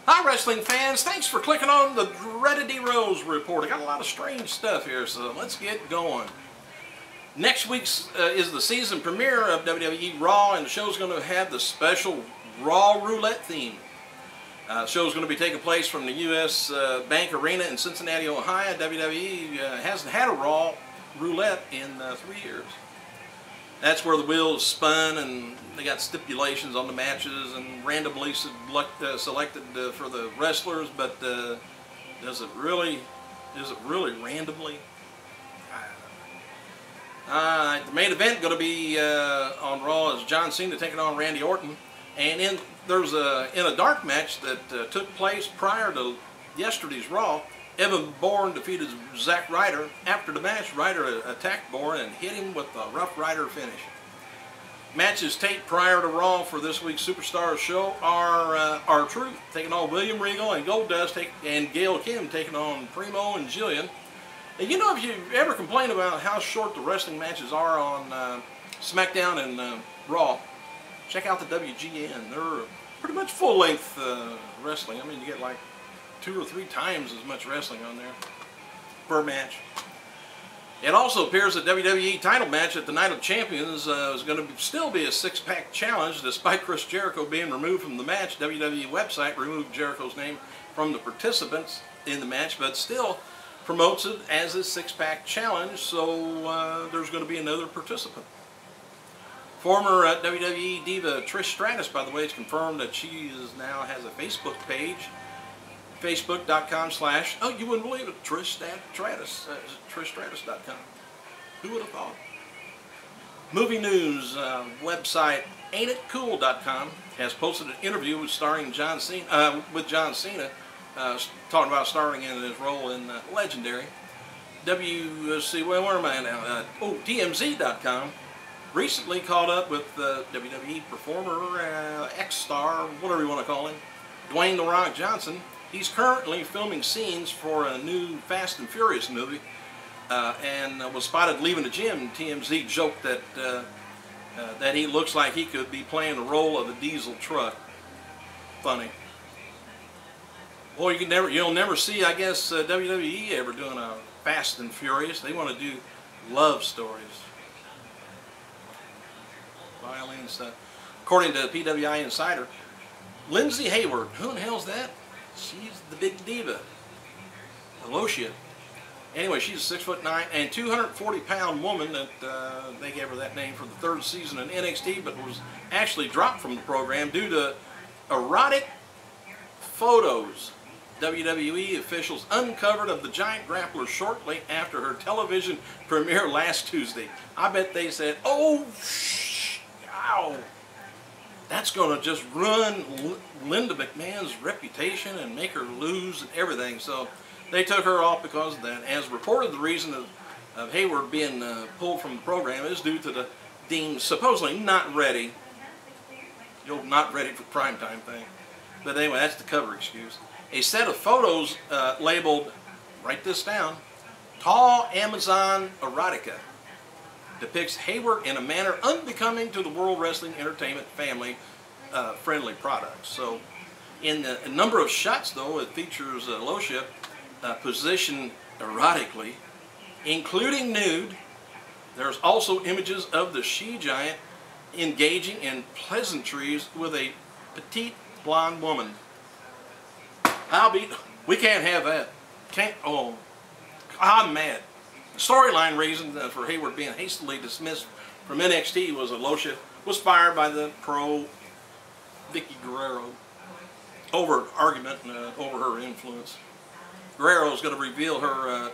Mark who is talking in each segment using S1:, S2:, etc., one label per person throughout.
S1: Hi wrestling fans, thanks for clicking on the Reddity Rose Report. I got a lot of strange stuff here, so let's get going. Next week's is the season premiere of WWE Raw, and the show's going to have the special Raw Roulette theme. The show's going to be taking place from the U.S. Bank Arena in Cincinnati, Ohio. WWE hasn't had a Raw Roulette in 3 years. That's where the wheels spun, and they got stipulations on the matches and randomly selected for the wrestlers. But is it really randomly? The main event going to be on Raw is John Cena taking on Randy Orton, and there's in a dark match that took place prior to yesterday's Raw. Evan Bourne defeated Zack Ryder. After the match, Ryder attacked Bourne and hit him with a Rough Rider finish. Matches taped prior to Raw for this week's Superstars show are R-Truth taking on William Regal, and Goldust and Gail Kim taking on Primo and Jillian. And you know, if you ever complain about how short the wrestling matches are on SmackDown and Raw, check out the WGN. They're pretty much full-length wrestling. I mean, you get like 2 or 3 times as much wrestling on there per match. It also appears that WWE title match at the Night of Champions is going to still be a 6-pack challenge. Despite Chris Jericho being removed from the match, WWE website removed Jericho's name from the participants in the match, but still promotes it as a 6-pack challenge, so there's going to be another participant. Former WWE diva Trish Stratus, by the way, has confirmed that she now has a Facebook page. Facebook.com/ oh, you wouldn't believe it, Trish Stratus, TrishStratus.com. Who would have thought? Movie news website AintItCool.com has posted an interview with John Cena, talking about starring in his role in Legendary. Where am I now? TMZ.com recently caught up with WWE performer, ex-star, whatever you want to call him, Dwayne "The Rock" Johnson. He's currently filming scenes for a new Fast and Furious movie, and was spotted leaving the gym. TMZ joked that that he looks like he could be playing the role of a diesel truck. Funny. Well, you'll never see, I guess, WWE ever doing a Fast and Furious. They want to do love stories, violin stuff. According to PWI Insider, Lindsay Hayward, who in the hell's that? She's the big diva, Alocia. Anyway, she's a 6'9" and 240-pound woman that they gave her that name for the 3rd season in NXT, but was actually dropped from the program due to erotic photos WWE officials uncovered of the giant grappler shortly after her television premiere last Tuesday. I bet they said, "Oh, ow. That's going to just ruin Linda McMahon's reputation and make her lose and everything." So they took her off because of that. As reported, the reason of Hayward being pulled from the program is due to the deemed supposedly not ready, not ready for primetime thing. But anyway, that's the cover excuse. A set of photos labeled, write this down, "Tall Amazon Erotica," depicts Hayward in a manner unbecoming to the World Wrestling Entertainment family friendly products. So in a number of shots, though, it features Alocia positioned erotically, including nude. There's also images of the she-giant engaging in pleasantries with a petite blonde woman. We can't have that. I'm mad. The storyline reason for Hayward being hastily dismissed from NXT was Alocia was fired by the pro Vicky Guerrero over argument over her influence. Guerrero is going to reveal her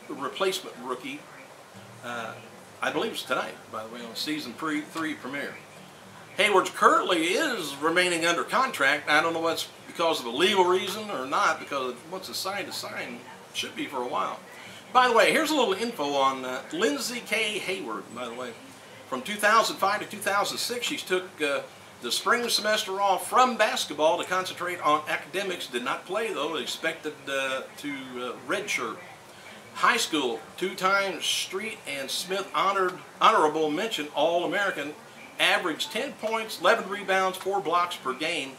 S1: replacement rookie, I believe it's tonight, by the way, on season 3 premiere. Hayward currently is remaining under contract. I don't know what's because of a legal reason or not, because once it's signed, it's signed. It should be for a while. By the way, here's a little info on Lindsay K. Hayward, by the way. From 2005 to 2006, she took the spring semester off from basketball to concentrate on academics. Did not play, though. Expected to redshirt. High school, 2-time Street and Smith honorable mention All-American. Averaged 10 points, 11 rebounds, 4 blocks per game.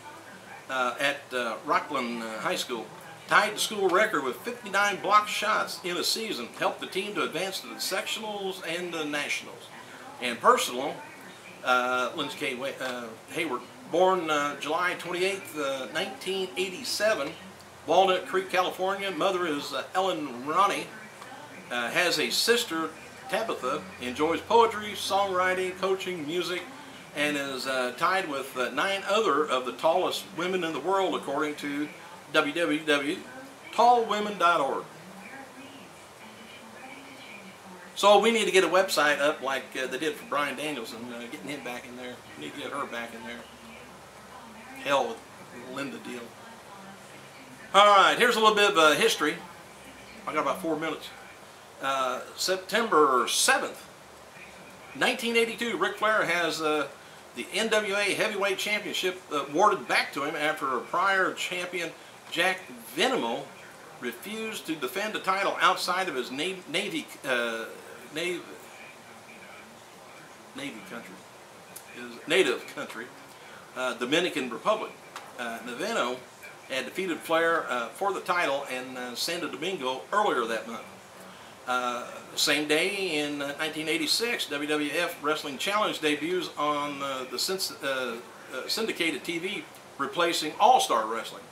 S1: at Rockland High School. Tied the school record with 59 blocked shots in a season. Helped the team to advance to the sectionals and the nationals. And personal, Lindsay K. Hayward, born July 28th, 1987, Walnut Creek, California. Mother is Ellen Ronnie. Has a sister, Tabitha. Enjoys poetry, songwriting, coaching, music, and is tied with 9 other of the tallest women in the world, according to www.tallwomen.org. So we need to get a website up like they did for Brian Danielson, getting him back in there. We need to get her back in there. Hell with the Linda deal. Alright, here's a little bit of history. I got about 4 minutes. September 7th, 1982, Ric Flair has the NWA Heavyweight Championship awarded back to him after a prior champion, Jack Venable, refused to defend the title outside of his native country, Dominican Republic. Venable had defeated Flair for the title in Santo Domingo earlier that month. Same day in 1986, WWF Wrestling Challenge debuts on the syndicated TV, replacing All-Star Wrestling.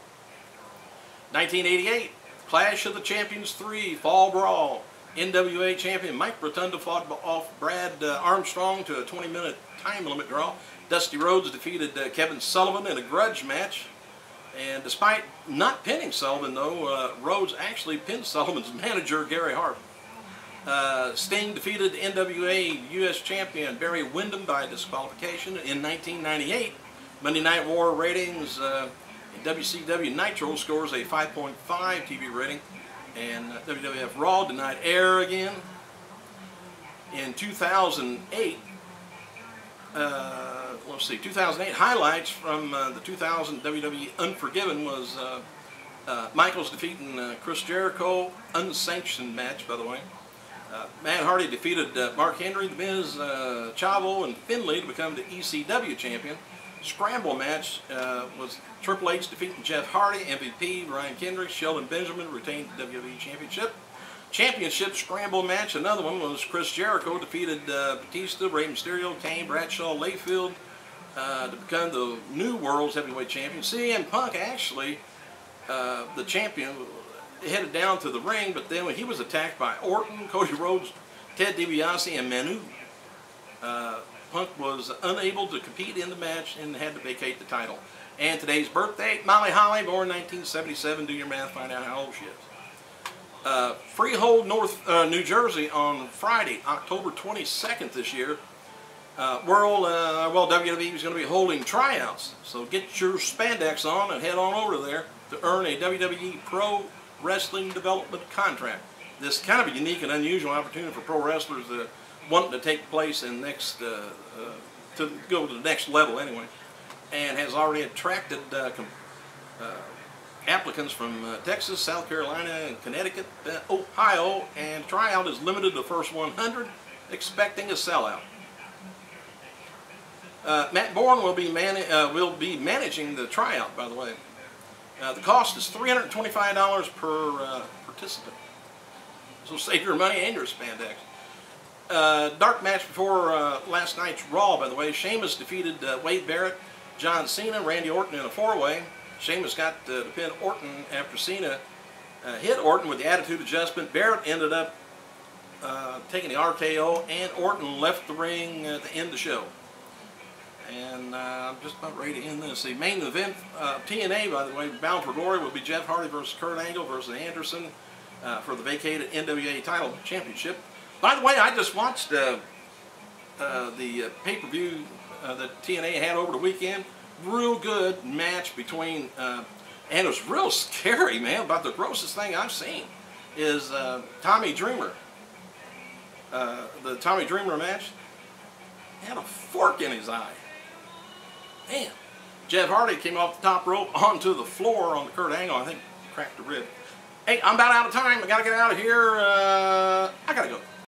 S1: 1988, Clash of the Champions 3 Fall Brawl. NWA champion Mike Rotunda fought off Brad Armstrong to a 20-minute time limit draw. Dusty Rhodes defeated Kevin Sullivan in a grudge match. And despite not pinning Sullivan, though, Rhodes actually pinned Sullivan's manager, Gary Hart. Sting defeated NWA U.S. champion Barry Windham by disqualification. In 1998, Monday Night War ratings, WCW Nitro scores a 5.5 TV rating, and WWF Raw denied air again. In 2008, 2008 highlights from the 2000 WWE Unforgiven was Michaels defeating Chris Jericho, unsanctioned match, by the way. Matt Hardy defeated Mark Henry, The Miz, Chavo, and Finlay to become the ECW champion. Scramble match was Triple H defeating Jeff Hardy, MVP Ryan Kendrick, Sheldon Benjamin retained the WWE Championship. Championship Scramble match, another one, was Chris Jericho defeated Batista, Rey Mysterio, Kane, Bradshaw, Layfield to become the new World's Heavyweight Champion. CM Punk actually, the champion, headed down to the ring, but then when he was attacked by Orton, Cody Rhodes, Ted DiBiase, and Manu, Punk was unable to compete in the match and had to vacate the title. And today's birthday, Molly Holly, born 1977. Do your math, find out how old she is. Freehold, New Jersey, on Friday, October 22nd this year, WWE is going to be holding tryouts. So get your spandex on and head on over there to earn a WWE Pro Wrestling Development contract. This is kind of a unique and unusual opportunity for pro wrestlers that want to take place in next to go to the next level anyway, and has already attracted applicants from Texas, South Carolina, and Connecticut, Ohio, and tryout is limited to the first 100, expecting a sellout. Matt Bourne will be managing the tryout, by the way. The cost is $325 per participant. So save your money and your spandex. Dark match before last night's Raw, by the way. Sheamus defeated Wade Barrett, John Cena, Randy Orton in a 4-way. Sheamus got to pin Orton after Cena hit Orton with the attitude adjustment. Barrett ended up taking the RKO, and Orton left the ring to end the show. And I'm just about ready to end this. The main event, TNA, by the way, Bound for Glory, will be Jeff Hardy versus Kurt Angle versus Anderson for the vacated NWA title championship. By the way, I just watched the pay-per-view that TNA had over the weekend. Real good match between, and it was real scary, man. About the grossest thing I've seen is Tommy Dreamer. The Tommy Dreamer match had a fork in his eye. Man. Jeff Hardy came off the top rope onto the floor on the Kurt Angle. I think cracked a rib. Hey, I'm about out of time. I got to get out of here. I got to go.